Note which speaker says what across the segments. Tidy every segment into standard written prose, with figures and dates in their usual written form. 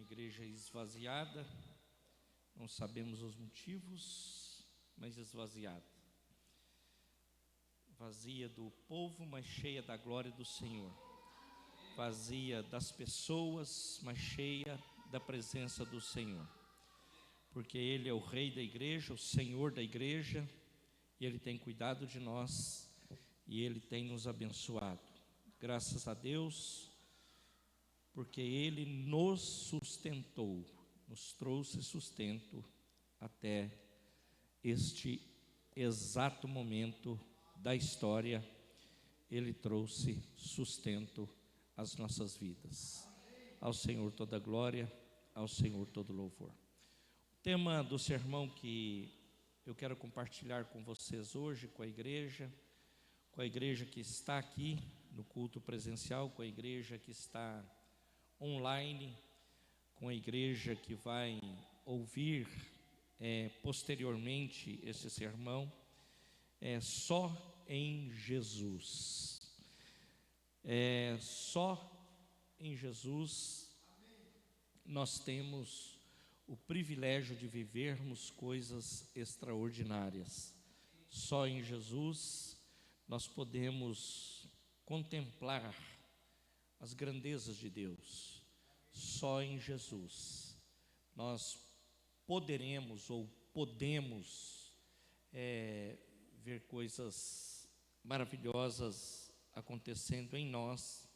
Speaker 1: igreja esvaziada, não sabemos os motivos, mas esvaziada. Vazia do povo, mas cheia da glória do Senhor. Vazia das pessoas, mas cheia da presença do Senhor. Porque Ele é o Rei da igreja, o Senhor da igreja, e Ele tem cuidado de nós, e Ele tem nos abençoado. Graças a Deus, porque Ele nos sustentou, nos trouxe sustento até este exato momento da história. Ele trouxe sustento às nossas vidas. Ao Senhor toda glória, ao Senhor todo louvor. O tema do sermão que eu quero compartilhar com vocês hoje, com a igreja que está aqui no culto presencial, com a igreja que está online, com a igreja que vai ouvir posteriormente esse sermão, é só em Jesus. Só em Jesus nós temos o privilégio de vivermos coisas extraordinárias. Só em Jesus nós podemos contemplar as grandezas de Deus. Só em Jesus nós poderemos ou podemos ver coisas maravilhosas acontecendo em nós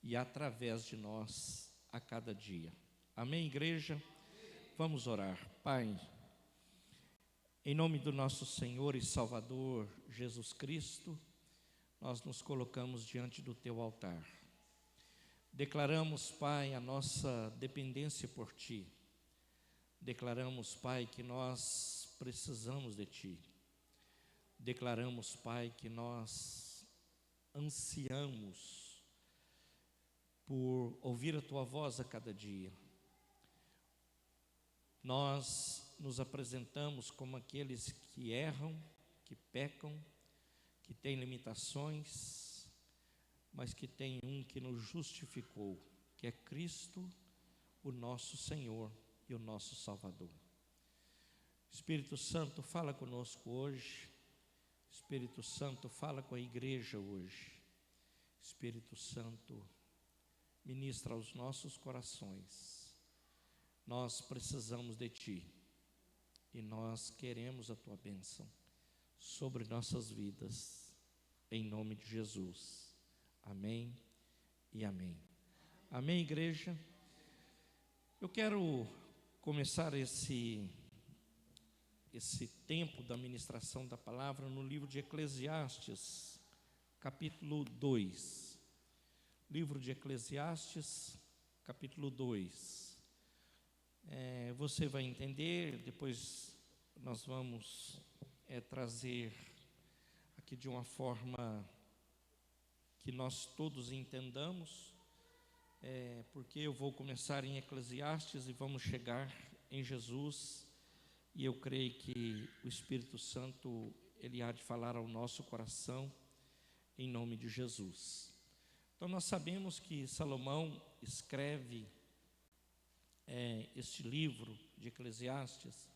Speaker 1: e através de nós a cada dia. Amém, igreja? Vamos orar. Pai, em nome do nosso Senhor e Salvador Jesus Cristo, nós nos colocamos diante do Teu altar. Declaramos, Pai, a nossa dependência por Ti. Declaramos, Pai, que nós precisamos de Ti. Declaramos, Pai, que nós ansiamos por ouvir a Tua voz a cada dia. Nós nos apresentamos como aqueles que erram, que pecam, que têm limitações, mas que tem um que nos justificou, que é Cristo, o nosso Senhor e o nosso Salvador. Espírito Santo, fala conosco hoje. Espírito Santo, fala com a igreja hoje. Espírito Santo, ministra aos nossos corações. Nós precisamos de Ti e nós queremos a Tua bênção sobre nossas vidas, em nome de Jesus. Amém e amém. Amém, igreja? Eu quero começar esse tempo da ministração da palavra no livro de Eclesiastes, capítulo 2. Livro de Eclesiastes, capítulo 2. Você vai entender, depois nós vamos trazer aqui de uma forma que nós todos entendamos, porque eu vou começar em Eclesiastes e vamos chegar em Jesus, e eu creio que o Espírito Santo, Ele há de falar ao nosso coração, em nome de Jesus. Então nós sabemos que Salomão escreve este livro de Eclesiastes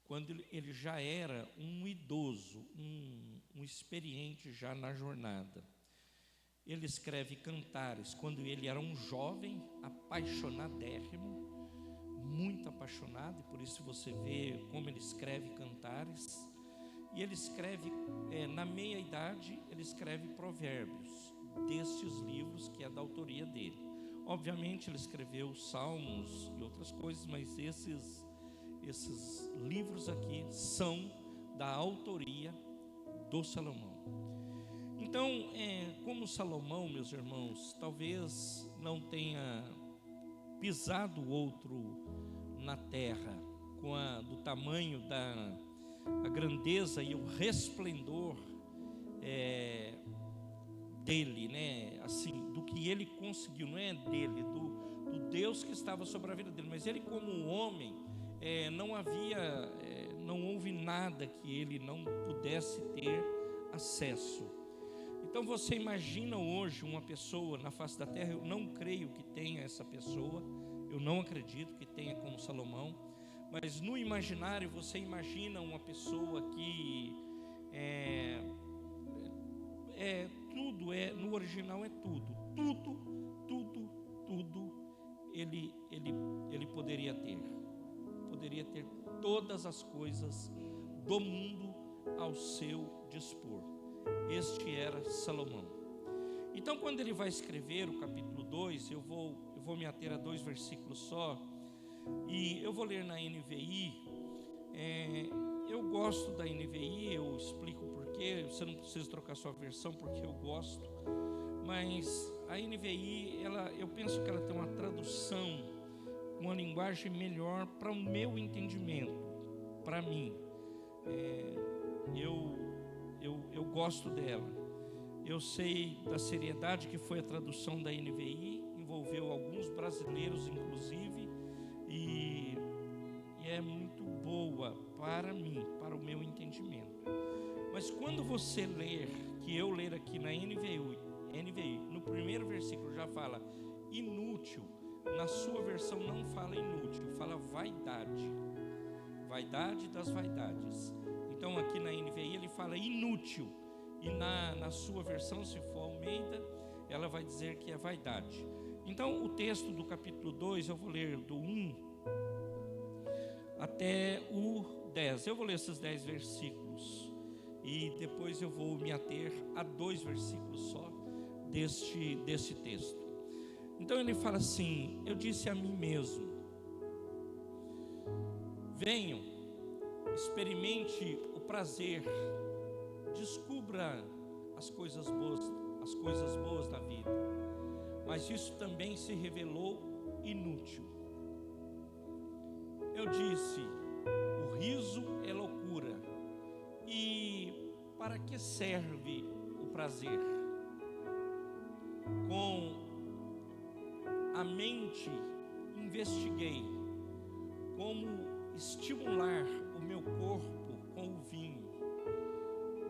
Speaker 1: quando ele já era um idoso, um experiente já na jornada. Ele escreve cantares quando ele era um jovem apaixonadérrimo, muito apaixonado, e por isso você vê como ele escreve cantares. E ele escreve, na meia-idade, ele escreve provérbios, destes livros que é da autoria dele. Obviamente ele escreveu salmos e outras coisas, mas esses livros aqui são da autoria do Salomão. Então, como Salomão, meus irmãos, talvez não tenha pisado outro na terra do tamanho a grandeza e o resplendor dele, né? Assim, do que ele conseguiu, não é dele, do Deus que estava sobre a vida dele, mas ele como homem, não houve nada que ele não pudesse ter acesso. Então você imagina hoje uma pessoa na face da terra, eu não creio que tenha essa pessoa, eu não acredito que tenha como Salomão, mas no imaginário você imagina uma pessoa que no original é tudo ele poderia ter todas as coisas do mundo ao seu dispor. Este era Salomão. Então, quando ele vai escrever o capítulo 2, eu vou me ater a 2 versículos só, e eu vou ler na NVI. Eu gosto da NVI, eu explico por quê. Você não precisa trocar sua versão, porque eu gosto, mas a NVI, eu penso que ela tem uma tradução, uma linguagem melhor para o meu entendimento, para mim. Eu gosto dela. Eu sei da seriedade que foi a tradução da NVI, envolveu alguns brasileiros inclusive, e é muito boa para mim, para o meu entendimento. Mas quando você ler, que eu ler aqui na NVI, no primeiro versículo já fala inútil, na sua versão não fala inútil, fala vaidade das vaidades. Então aqui na NVI ele fala inútil, e na sua versão, se for Almeida, ela vai dizer que é vaidade. Então o texto do capítulo 2, eu vou ler do 1 até o 10. Eu vou ler esses 10 versículos e depois eu vou me ater a 2 versículos só deste texto. Então ele fala assim: eu disse a mim mesmo, venham, experimente o prazer, descubra as coisas boas da vida. Mas isso também se revelou inútil. Eu disse, o riso é loucura. E para que serve o prazer? Com a mente investiguei como estimular o meu corpo com o vinho.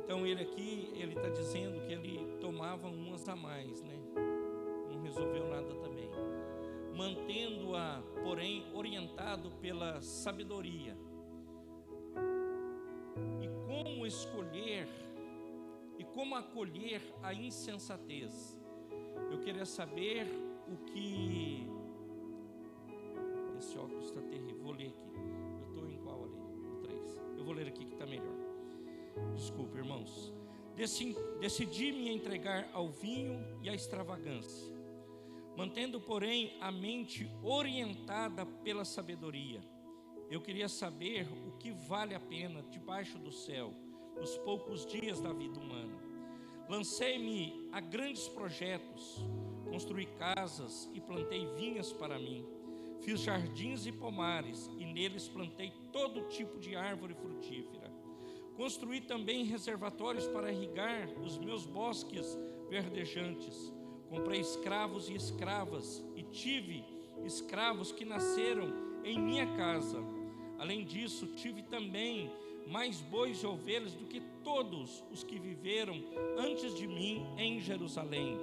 Speaker 1: Então ele está dizendo que ele tomava umas a mais, né? Não resolveu nada também. Mantendo-a, porém, orientado pela sabedoria. E como acolher a insensatez. Eu queria saber o que... Esse óculos está terrível, vou ler aqui. Eu estou em qual ali? No 3. Eu vou ler aqui que está melhor. Desculpe, irmãos. Decidi me entregar ao vinho e à extravagância, mantendo, porém, a mente orientada pela sabedoria. Eu queria saber o que vale a pena debaixo do céu, os poucos dias da vida humana. Lancei-me a grandes projetos, construí casas e plantei vinhas para mim. Fiz jardins e pomares, e neles plantei todo tipo de árvore frutífera. Construí também reservatórios para irrigar os meus bosques verdejantes. Comprei escravos e escravas, e tive escravos que nasceram em minha casa. Além disso, tive também mais bois e ovelhas do que todos os que viveram antes de mim em Jerusalém.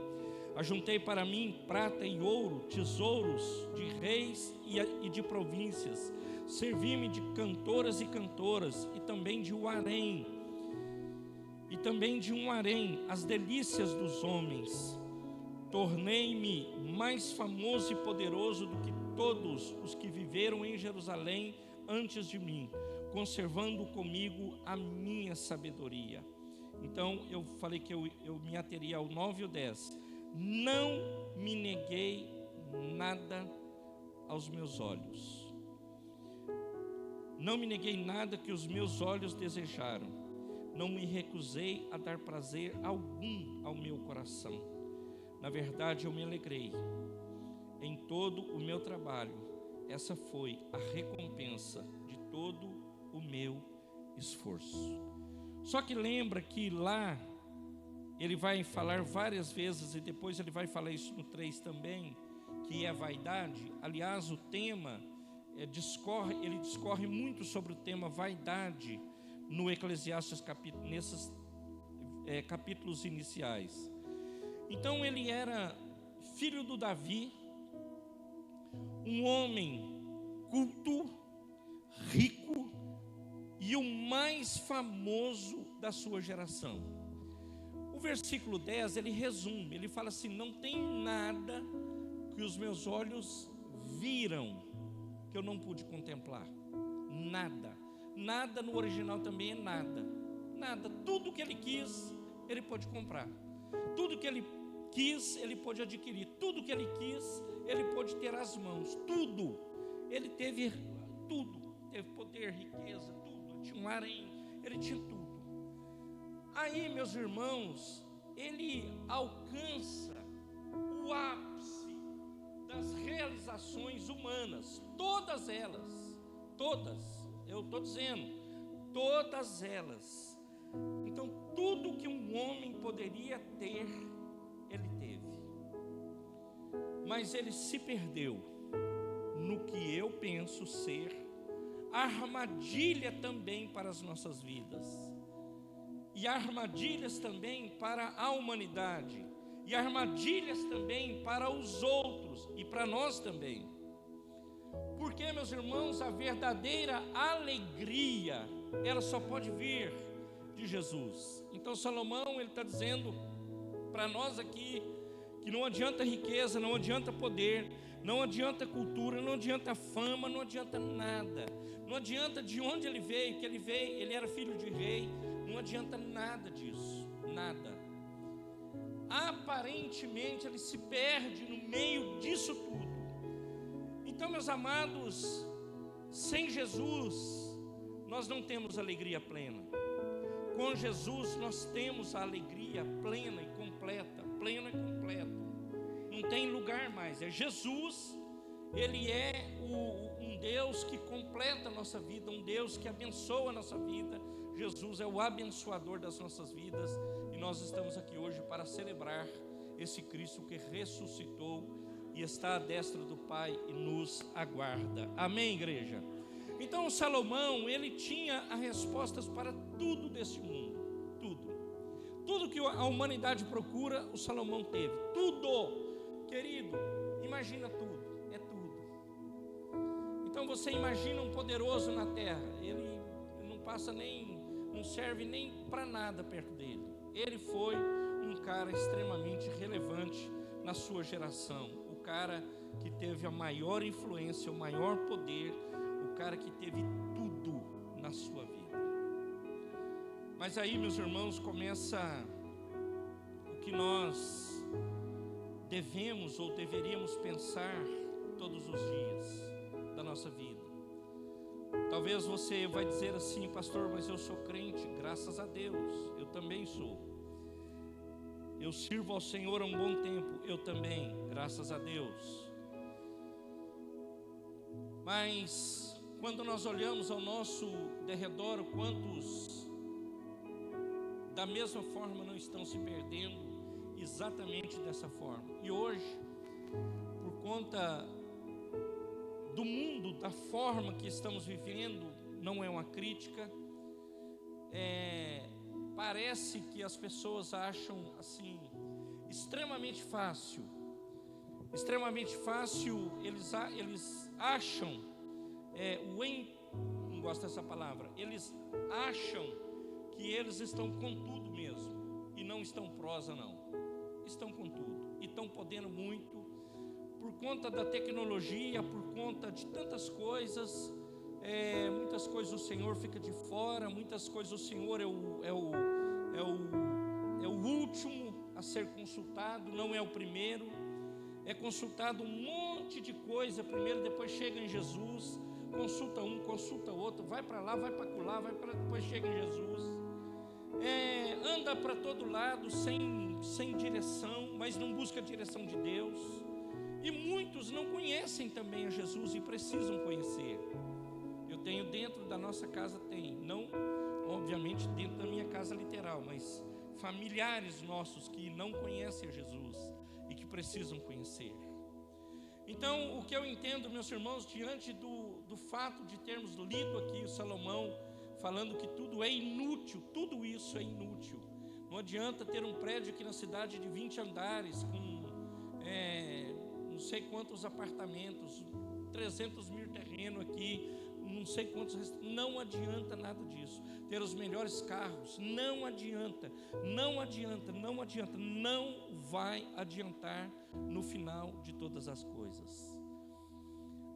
Speaker 1: Ajuntei para mim prata e ouro, tesouros de reis e de províncias. Servi-me de cantoras e cantoras, e também de um harém, as delícias dos homens. Tornei-me mais famoso e poderoso do que todos os que viveram em Jerusalém antes de mim, conservando comigo a minha sabedoria. Então eu falei que eu me ateria ao 9 e ao 10. Não me neguei nada aos meus olhos. Não me neguei nada que os meus olhos desejaram. Não me recusei a dar prazer algum ao meu coração. Na verdade, eu me alegrei em todo o meu trabalho. Essa foi a recompensa de todo o meu esforço. Só que lembra que lá ele vai falar várias vezes, e depois ele vai falar isso no 3 também, que é vaidade. Aliás, o tema ele discorre muito sobre o tema vaidade no Eclesiastes nesses capítulos iniciais. Então ele era filho do Davi, um homem culto, rico e o mais famoso da sua geração. O versículo 10, ele resume, ele fala assim: não tem nada que os meus olhos viram que eu não pude contemplar. Nada. Nada no original também é nada. Nada. Tudo que ele quis, ele pôde comprar. Tudo que ele quis, ele pôde adquirir. Tudo que ele quis, ele pôde ter às mãos. Tudo. Ele teve tudo. Teve poder, riqueza, tudo. Ele tinha um harém, ele tinha tudo. Aí, meus irmãos, ele alcança o ápice das realizações humanas. Todas elas. Todas. Eu estou dizendo. Todas elas. Então, tudo que um homem poderia ter, ele teve. Mas ele se perdeu no que eu penso ser armadilha também para as nossas vidas. E armadilhas também para a humanidade. E armadilhas também para os outros e para nós também. Porque, meus irmãos, a verdadeira alegria, ela só pode vir de Jesus. Então Salomão, ele está dizendo para nós aqui que não adianta riqueza, não adianta poder, não adianta cultura, não adianta fama, não adianta nada. Não adianta de onde ele veio, que ele era filho de rei. Não adianta nada disso, nada. Aparentemente ele se perde no meio disso tudo. Então, meus amados, sem Jesus nós não temos alegria plena. Com Jesus nós temos a alegria plena e completa. Plena e completa. Não tem lugar mais. É Jesus. Ele é um Deus que completa a nossa vida, um Deus que abençoa a nossa vida. Jesus é o abençoador das nossas vidas. E nós estamos aqui hoje para celebrar esse Cristo que ressuscitou e está à destra do Pai e nos aguarda. Amém, igreja? Então Salomão, ele tinha as respostas para tudo desse mundo. Tudo que a humanidade procura, o Salomão teve. Tudo, querido, imagina tudo, é tudo. Então você imagina um poderoso na terra, ele não passa nem, não serve nem para nada perto dele. Ele foi um cara extremamente relevante na sua geração, o cara que teve a maior influência, o maior poder, o cara que teve tudo na sua vida. Mas aí, meus irmãos, começa o que nós devemos ou deveríamos pensar todos os dias da nossa vida. Talvez você vai dizer assim: pastor, mas eu sou crente. Graças a Deus, eu também sou. Eu sirvo ao Senhor há um bom tempo. Eu também, graças a Deus. Mas quando nós olhamos ao nosso derredor, quantos da mesma forma não estão se perdendo exatamente dessa forma? E hoje, por conta do mundo, da forma que estamos vivendo, não é uma crítica, parece que as pessoas acham assim, extremamente fácil, eles acham, não gosto dessa palavra, eles acham que eles estão com tudo mesmo, e não estão prosa não, estão com tudo, e estão podendo muito, por conta da tecnologia, por conta de tantas coisas, muitas coisas o Senhor fica de fora, muitas coisas o Senhor é o último a ser consultado, não é o primeiro, é consultado um monte de coisa primeiro, depois chega em Jesus, consulta um, consulta outro, vai para lá, vai para lá, vai para depois chega em Jesus, anda para todo lado sem direção, mas não busca a direção de Deus. E muitos não conhecem também a Jesus e precisam conhecer. Eu tenho dentro da nossa casa, não obviamente dentro da minha casa literal, mas familiares nossos que não conhecem a Jesus e que precisam conhecer. Então, o que eu entendo, meus irmãos, diante do fato de termos lido aqui o Salomão falando que tudo é inútil, tudo isso é inútil. Não adianta ter um prédio aqui na cidade de 20 andares com não sei quantos apartamentos, 300 mil terreno aqui, não sei quantos, não adianta nada disso. Ter os melhores carros, não adianta, não vai adiantar no final de todas as coisas.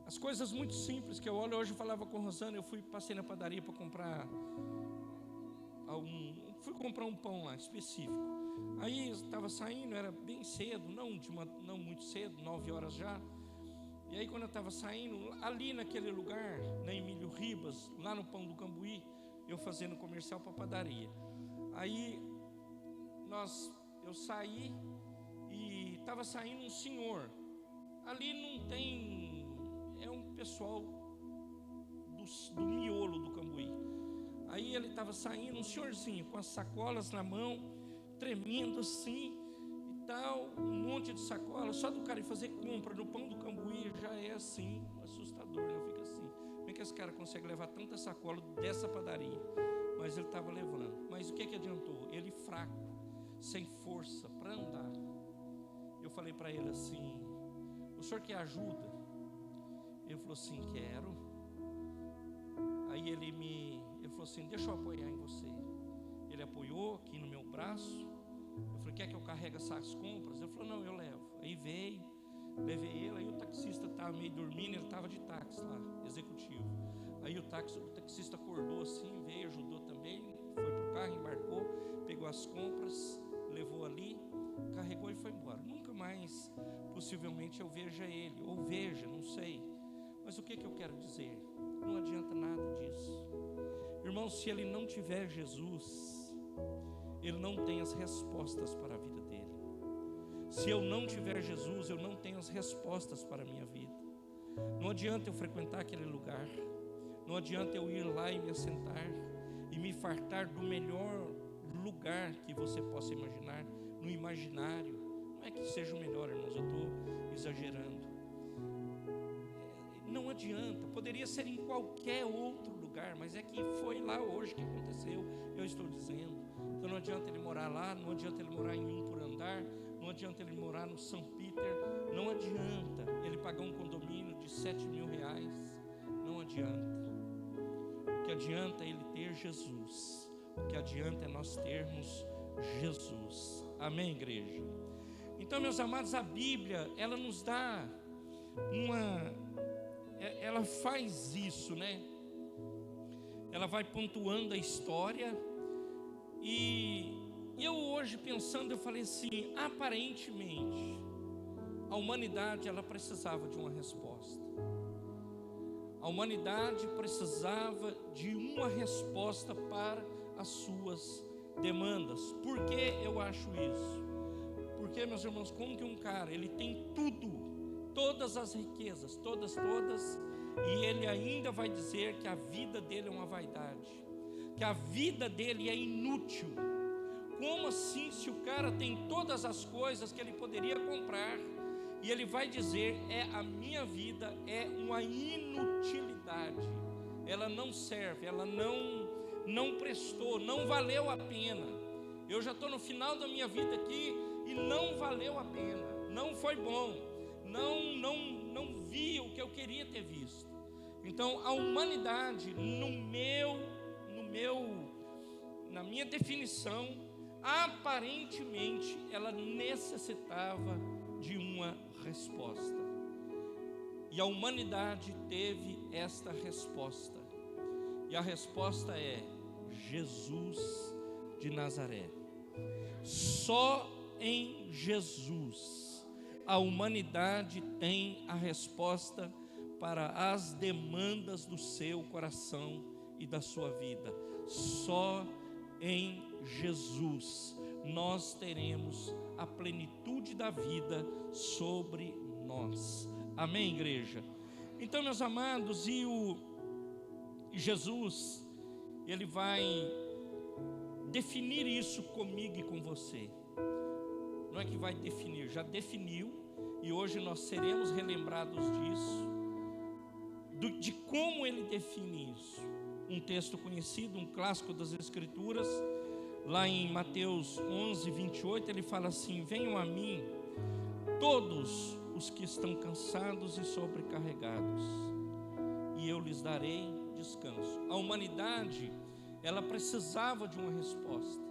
Speaker 1: As coisas muito simples que eu olho, hoje eu falava com a Rosana, passei na padaria para comprar fui comprar um pão lá específico. Aí estava saindo, era bem cedo, não muito cedo, 9 horas já. E aí quando eu estava saindo, ali naquele lugar, na Emílio Ribas, lá no Pão do Cambuí, eu fazendo comercial para padaria. Aí eu saí e estava saindo um senhor. Ali não tem, é um pessoal do miolo do Cambuí. Aí ele estava saindo, um senhorzinho com as sacolas na mão, tremendo assim e tal, um monte de sacola. Só do cara ir fazer compra no Pão do Cambuí já é assim, assustador, né? Eu fico assim, como é que esse cara consegue levar tanta sacola dessa padaria? Mas ele estava levando. Mas o que adiantou? Ele fraco, sem força para andar. Eu falei para ele assim: o senhor quer ajuda? Ele falou assim: quero. Aí ele falou assim: deixa eu apoiar em você. Ele apoiou aqui no meu braço. Eu falei: quer que eu carregue essas compras? Ele falou: não, eu levo. Aí veio, levei ele. Aí o taxista estava meio dormindo, ele estava de táxi lá, executivo. Aí o taxista acordou assim, veio, ajudou também, foi pro carro, embarcou, pegou as compras, levou ali, carregou e foi embora. Nunca mais, possivelmente, eu veja ele, ou veja, não sei. Mas o que eu quero dizer? Não adianta nada disso. Irmão, se ele não tiver Jesus, ele não tem as respostas para a vida dele. Se eu não tiver Jesus, eu não tenho as respostas para a minha vida. Não adianta eu frequentar aquele lugar, não adianta eu ir lá e me assentar e me fartar do melhor lugar que você possa imaginar, no imaginário. Não é que seja o melhor, irmãos, eu estou exagerando. Não adianta, poderia ser em qualquer outro lugar, mas é que foi lá hoje que aconteceu, eu estou dizendo. Então não adianta ele morar lá, não adianta ele morar em um por andar, não adianta ele morar no São Peter, não adianta ele pagar um condomínio de 7 mil reais, não adianta. O que adianta é ele ter Jesus, o que adianta é nós termos Jesus. Amém, igreja? Então, meus amados, a Bíblia, ela nos dá ela faz isso, né? Ela vai pontuando a história. E eu hoje pensando, eu falei assim: aparentemente a humanidade, ela precisava de uma resposta. A humanidade precisava de uma resposta para as suas demandas. Por que eu acho isso? Porque, meus irmãos, como que um cara, ele tem tudo, todas as riquezas, todas, e ele ainda vai dizer que a vida dele é uma vaidade, que a vida dele é inútil? Como assim, se o cara tem todas as coisas que ele poderia comprar, e ele vai dizer: a minha vida é uma inutilidade, ela não serve, ela não prestou, não valeu a pena. Eu já estou no final da minha vida aqui e não valeu a pena, não foi bom, não vi o que eu queria ter visto. Então a humanidade, na minha definição, aparentemente ela necessitava de uma resposta. E a humanidade teve esta resposta. E a resposta é Jesus de Nazaré. Só em Jesus a humanidade tem a resposta para as demandas do seu coração e da sua vida. Só em Jesus nós teremos a plenitude da vida sobre nós. Amém, igreja? Então, meus amados, e Jesus, ele vai definir isso comigo e com você. Não é que vai definir, já definiu, e hoje nós seremos relembrados disso, de como ele define isso. Um texto conhecido, um clássico das Escrituras, lá em Mateus 11, 28, ele fala assim: venham a mim todos os que estão cansados e sobrecarregados, e eu lhes darei descanso. A humanidade, ela precisava de uma resposta,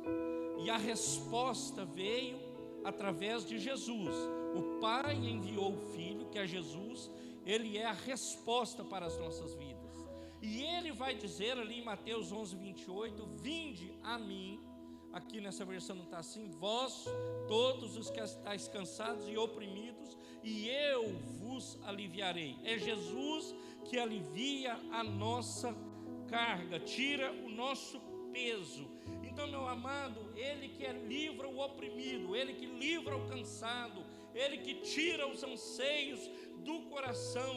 Speaker 1: e a resposta veio através de Jesus. O Pai enviou o Filho, que é Jesus. Ele é a resposta para as nossas vidas. E Ele vai dizer ali em Mateus 11:28, vinde a mim. Aqui nessa versão não está assim: vós todos os que estáis cansados e oprimidos, e eu vos aliviarei. É Jesus que alivia a nossa carga, tira o nosso peso. Então, meu amado, Ele que livra o oprimido, Ele que livra o cansado, Ele que tira os anseios do coração.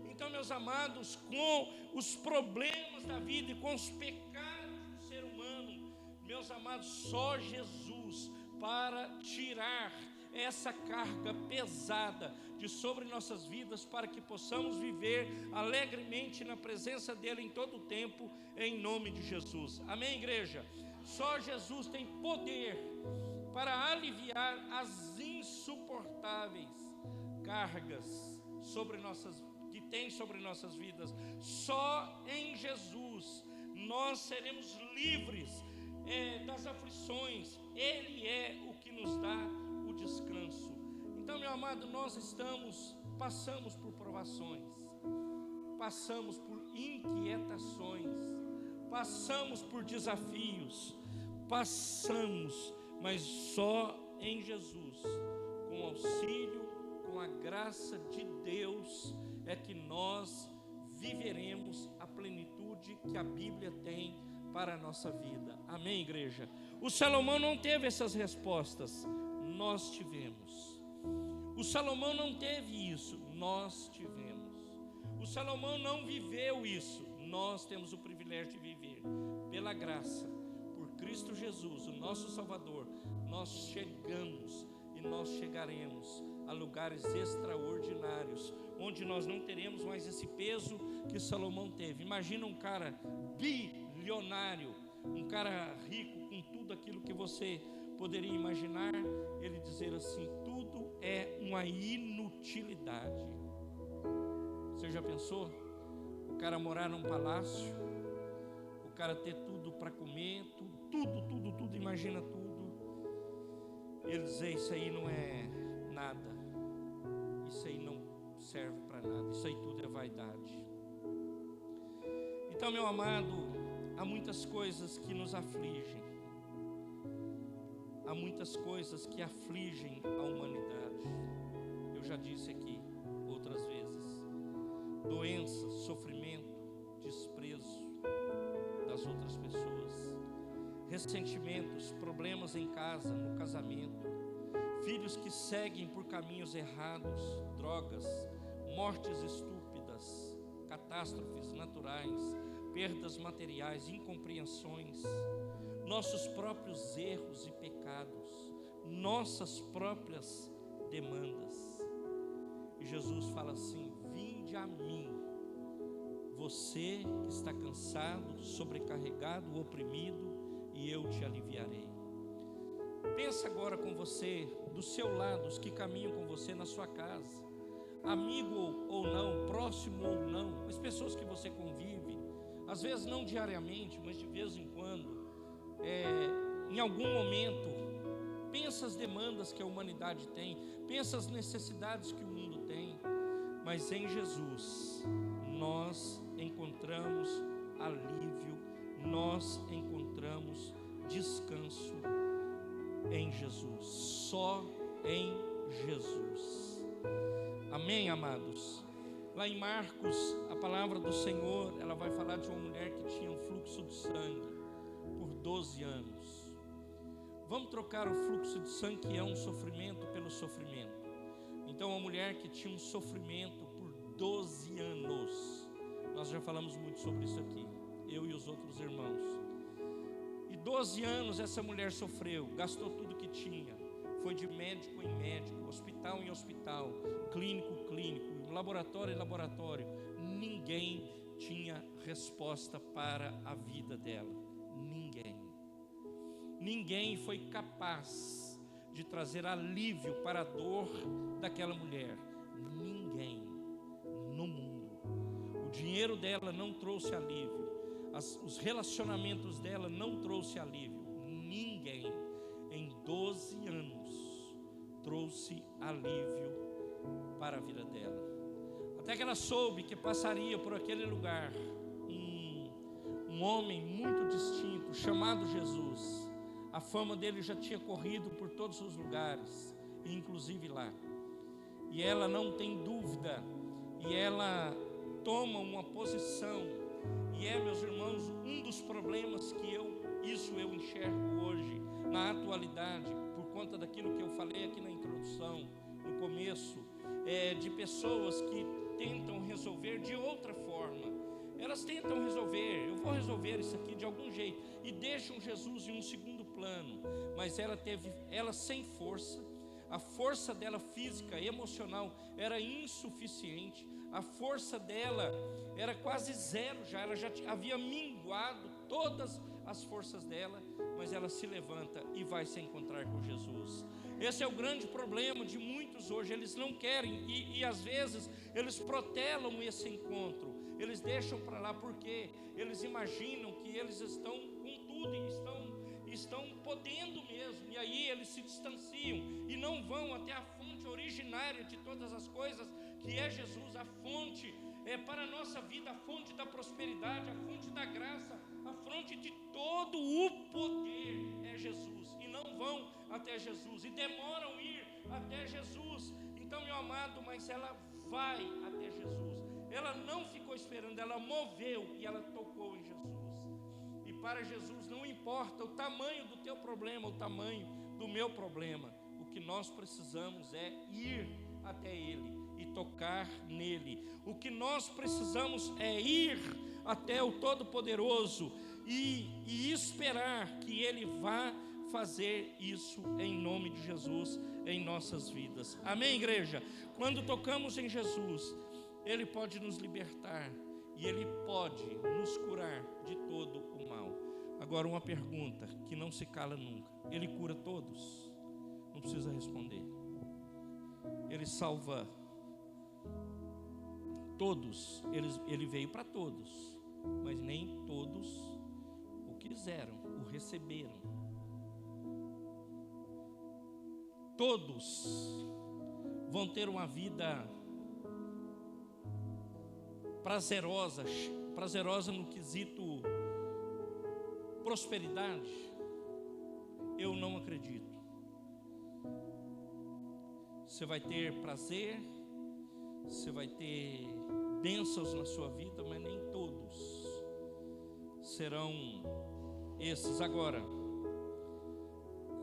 Speaker 1: Então, meus amados, com os problemas da vida e com os pecados do ser humano, meus amados, só Jesus para tirar essa carga pesada de sobre nossas vidas, para que possamos viver alegremente na presença dEle em todo o tempo, em nome de Jesus. Amém, igreja? Só Jesus tem poder para aliviar as insuportáveis cargas que tem sobre nossas vidas. Só em Jesus nós seremos livres das aflições. Ele é o que nos dá o descanso. Então, meu amado, nós passamos por provações, passamos por inquietações, passamos por desafios, mas só em Jesus, com o auxílio, com a graça de Deus, é que nós viveremos a plenitude que a Bíblia tem para a nossa vida. Amém, igreja? O Salomão não teve essas respostas, nós tivemos. O Salomão não teve isso, nós tivemos. O Salomão não viveu isso, nós temos o privilégio de viver. Pela graça, por Cristo Jesus, o nosso Salvador, nós chegamos e nós chegaremos a lugares extraordinários, onde nós não teremos mais esse peso que Salomão teve. Imagina um cara bilionário, um cara rico com tudo aquilo que você poderia imaginar, ele dizer assim: tudo é uma inutilidade. Você já pensou? O cara morar num palácio, o cara ter tudo para comer, tudo, imagina tudo. Ele dizer: isso aí não é nada, isso aí não serve para nada, isso aí tudo é vaidade. Então, meu amado, há muitas coisas que nos afligem, há muitas coisas que afligem a humanidade. Eu já disse aqui outras vezes: doenças, sofrimento, desprezo das outras pessoas, ressentimentos, problemas em casa, no casamento, filhos que seguem por caminhos errados, drogas, mortes estúpidas, catástrofes naturais, perdas materiais, incompreensões, nossos próprios erros e pecados, nossas próprias demandas. E Jesus fala assim: vinde a mim, você que está cansado, sobrecarregado, oprimido, e eu te aliviarei. Pensa agora com você, do seu lado, os que caminham com você na sua casa, amigo ou não, próximo ou não, as pessoas que você convive, às vezes não diariamente, mas de vez em quando, em algum momento. Pensa as demandas que a humanidade tem, pensa as necessidades que o mundo tem, mas em Jesus nós encontramos alívio, nós encontramos descanso em Jesus, só em Jesus. Amém, amados? Lá em Marcos, a palavra do Senhor, ela vai falar de uma mulher que tinha um fluxo de sangue por 12 anos. Vamos trocar o fluxo de sangue, que é um sofrimento, pelo sofrimento. Então, uma mulher que tinha um sofrimento por 12 anos. Nós já falamos muito sobre isso aqui, eu e os outros irmãos. E 12 anos essa mulher sofreu, gastou tudo que tinha. Foi de médico em médico, hospital em hospital, clínico em clínico, laboratório em laboratório. Ninguém tinha resposta para a vida dela. Ninguém foi capaz de trazer alívio para a dor daquela mulher. Ninguém no mundo. O dinheiro dela não trouxe alívio. Os relacionamentos dela não trouxe alívio. Ninguém em 12 anos trouxe alívio para a vida dela. Até que ela soube que passaria por aquele lugar um homem muito distinto, chamado Jesus. A fama dele já tinha corrido por todos os lugares, inclusive lá. E ela não tem dúvida, e ela toma uma posição. E meus irmãos, um dos problemas que eu enxergo hoje, na atualidade, por conta daquilo que eu falei aqui na introdução, no começo, de pessoas que tentam resolver de outra forma. Elas tentam resolver, eu vou resolver isso aqui de algum jeito, e deixam Jesus em um segundo plano. Mas ela sem força, a força dela física, emocional, era insuficiente. A força dela era quase zero já, ela já havia minguado todas as forças dela, mas ela se levanta e vai se encontrar com Jesus. Esse é o grande problema de muitos hoje. Eles não querem, e às vezes eles protelam esse encontro, eles deixam para lá porque eles imaginam que eles estão com tudo e estão podendo mesmo, e aí eles se distanciam e não vão até a fonte originária de todas as coisas, que é Jesus. A fonte para a nossa vida, a fonte da prosperidade, a fonte da graça, a fonte de todo o poder é Jesus, e não vão até Jesus, e demoram ir até Jesus. Então, meu amado, mas ela vai até Jesus, ela não ficou esperando, ela moveu e ela tocou em Jesus. E para Jesus não importa o tamanho do teu problema, o tamanho do meu problema, o que nós precisamos é ir até Ele e tocar nele. O que nós precisamos é ir até o Todo-Poderoso e esperar que Ele vá fazer isso em nome de Jesus em nossas vidas. Amém, igreja? Quando tocamos em Jesus, Ele pode nos libertar e Ele pode nos curar de todo o mal. Agora, uma pergunta que não se cala nunca: Ele cura todos? Não precisa responder. Ele salva todos, Ele veio para todos, mas nem todos o quiseram, o receberam. Todos vão ter uma vida prazerosa no quesito prosperidade? Eu não acredito. Você vai ter prazer, você vai ter bênçãos na sua vida, mas nem todos serão esses. Agora,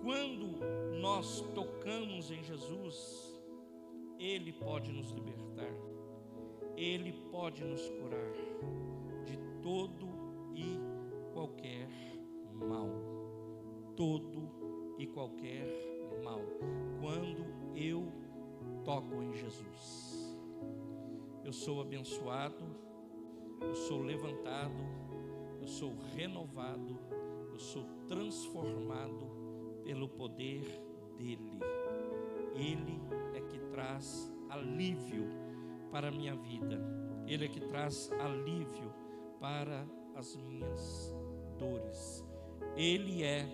Speaker 1: quando nós tocamos em Jesus, Ele pode nos libertar, Ele pode nos curar de todo e qualquer mal. Todo e qualquer mal. Quando eu toco em Jesus, eu sou abençoado, eu sou levantado, eu sou renovado, eu sou transformado pelo poder dEle. Ele é que traz alívio para a minha vida, Ele é que traz alívio para as minhas dores. Ele é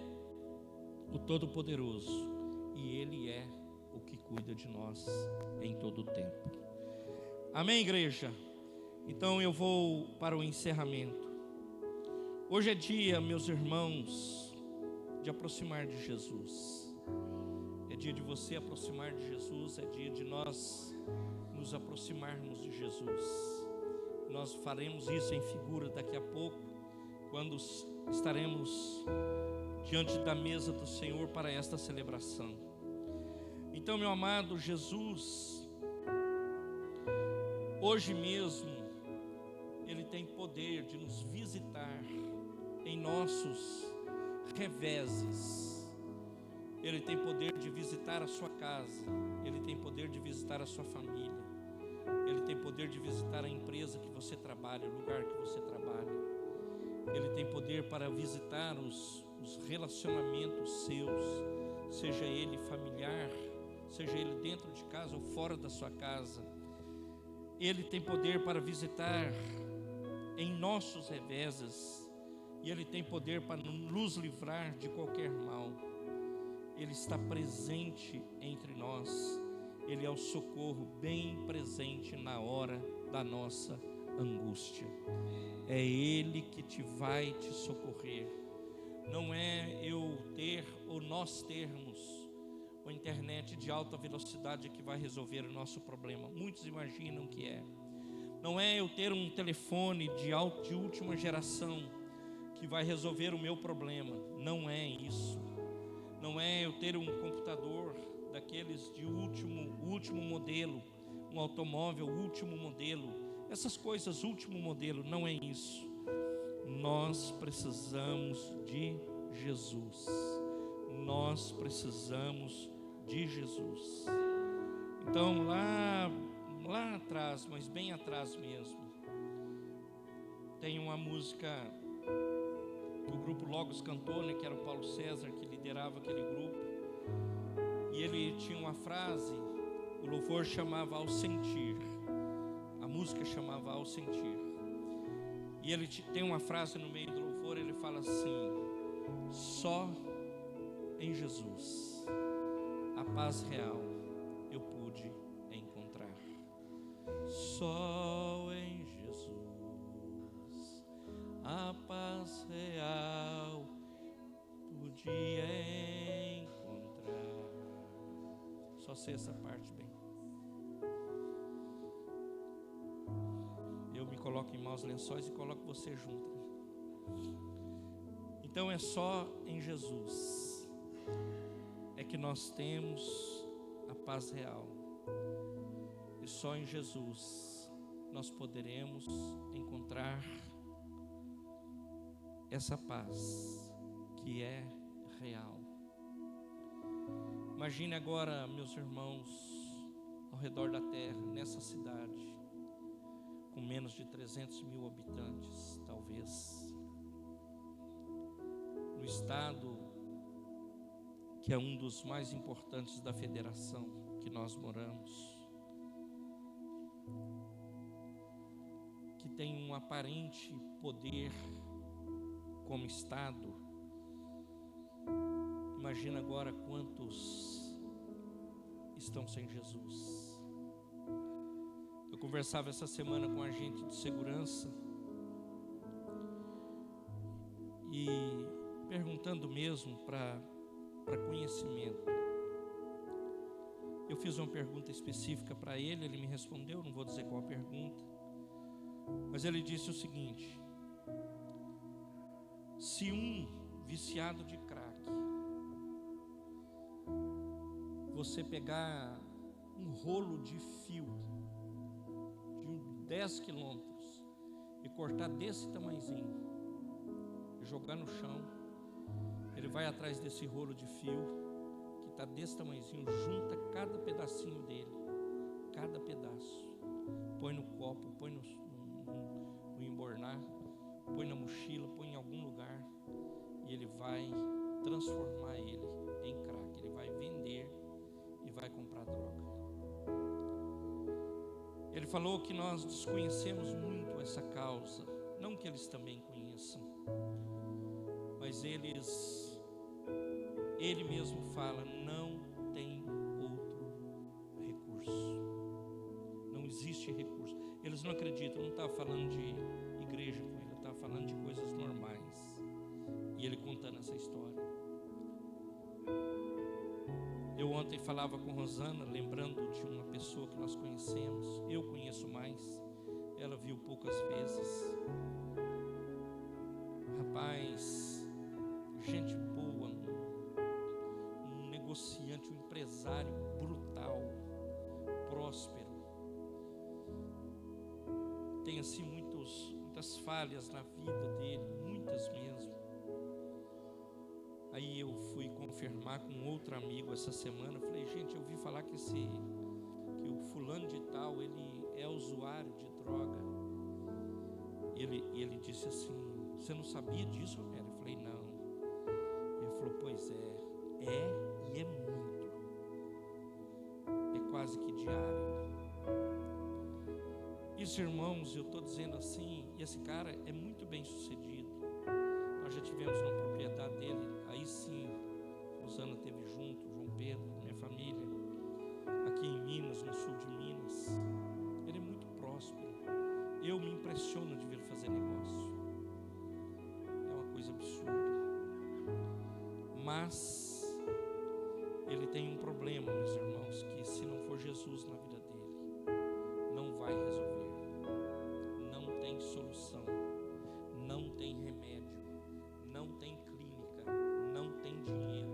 Speaker 1: o Todo-Poderoso e Ele é o que cuida de nós em todo o tempo. Amém, igreja? Então eu vou para o encerramento. Hoje é dia, meus irmãos, de aproximar de Jesus. É dia de você aproximar de Jesus, é dia de nós nos aproximarmos de Jesus. Nós faremos isso em figura daqui a pouco, quando estaremos diante da mesa do Senhor para esta celebração. Então, meu amado, Jesus, hoje mesmo, Ele tem poder de nos visitar em nossos reveses. Ele tem poder de visitar a sua casa, Ele tem poder de visitar a sua família, Ele tem poder de visitar a empresa que você trabalha, o lugar que você trabalha. Ele tem poder para visitar os relacionamentos seus, seja ele familiar, seja ele dentro de casa ou fora da sua casa. Ele tem poder para visitar em nossos reveses, e Ele tem poder para nos livrar de qualquer mal. Ele está presente entre nós. Ele é o socorro bem presente na hora da nossa angústia. É Ele que vai te socorrer. Não é eu ter ou nós termos uma internet de alta velocidade que vai resolver o nosso problema. Muitos imaginam que é. Não é eu ter um telefone de última geração que vai resolver o meu problema. Não é isso. Não é eu ter um computador daqueles de último modelo, um automóvel último modelo, essas coisas último modelo. Não é isso. Nós precisamos de Jesus. Nós precisamos de Jesus. Então lá atrás, mas bem atrás mesmo, tem uma música que o grupo Logos cantou, né, que era o Paulo César que liderava aquele grupo, e ele tinha uma frase, o louvor chamava Ao Sentir, a música chamava Ao Sentir, e ele tem uma frase no meio do louvor, ele fala assim: só em Jesus a paz real eu pude encontrar. Só em Jesus a paz real pude encontrar. Só sei essa parte bem. Eu me coloco em maus lençóis e coloco você junto. Então é só em Jesus é que nós temos a paz real. E só em Jesus nós poderemos encontrar essa paz que é real. Imagine agora, meus irmãos, ao redor da terra, nessa cidade, com menos de 300 mil habitantes, talvez, no estado que é um dos mais importantes da federação que nós moramos, que tem um aparente poder como estado. Imagina agora quantos estão sem Jesus. Eu conversava essa semana com um agente de segurança e perguntando mesmo para conhecimento. Eu fiz uma pergunta específica para ele, ele me respondeu, não vou dizer qual a pergunta, mas ele disse o seguinte: se um viciado de crack, você pegar um rolo de fio de 10 quilômetros e cortar desse tamanhozinho e jogar no chão, ele vai atrás desse rolo de fio que está desse tamanhozinho, junta cada pedacinho dele, cada pedaço, põe no copo, põe no embornar, põe na mochila, põe em algum lugar, e ele vai transformar ele em crack. Ele vai vender e vai comprar droga. Ele falou que nós desconhecemos muito essa causa, não que eles também conheçam, mas ele mesmo fala: não tem outro recurso, não existe recurso. Eles não acreditam, não estava falando de igreja com ele, estava falando de coisas normais, e ele contando essa história. Eu ontem falava com Rosana, lembrando de uma pessoa que nós conhecemos, eu conheço mais, ela viu poucas vezes. Rapaz, gente boa, um negociante, um empresário brutal, próspero, tem assim muitas falhas na vida dele, muitas mesmo. Aí eu fui confirmar com outro amigo essa semana, falei: gente, eu ouvi falar que o fulano de tal, ele é usuário de droga. Ele disse assim: você não sabia disso, Romério? Eu falei: não. Ele falou: pois é e é muito, é quase que diário. isso, irmãos, eu estou dizendo assim, e esse cara é muito bem sucedido. Nós já tivemos na propriedade dele, aí sim, Rosana teve junto, João Pedro, minha família, aqui em Minas, no sul de Minas. Ele é muito próspero. Eu me impressiono de ver fazer negócio. É uma coisa absurda. Mas ele tem um problema, meus irmãos, que se não for Jesus na vida dele, não vai resolver. Não tem solução, não tem remédio, não tem clínica, não tem dinheiro.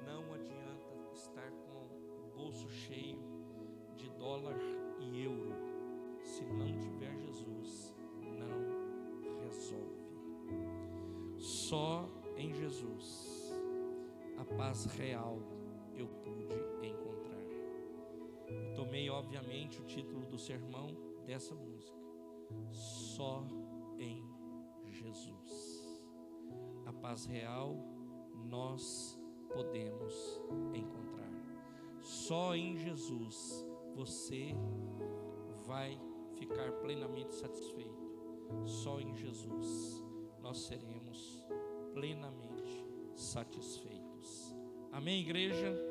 Speaker 1: Não adianta estar com o bolso cheio de dólar e euro. Se não tiver Jesus, não resolve. Só em Jesus a paz real eu pude encontrar. Eu tomei, obviamente, o título do sermão dessa música: Só em Jesus a paz real nós podemos encontrar. Só em Jesus você vai ficar plenamente satisfeito. Só em Jesus nós seremos plenamente satisfeitos. Amém, igreja?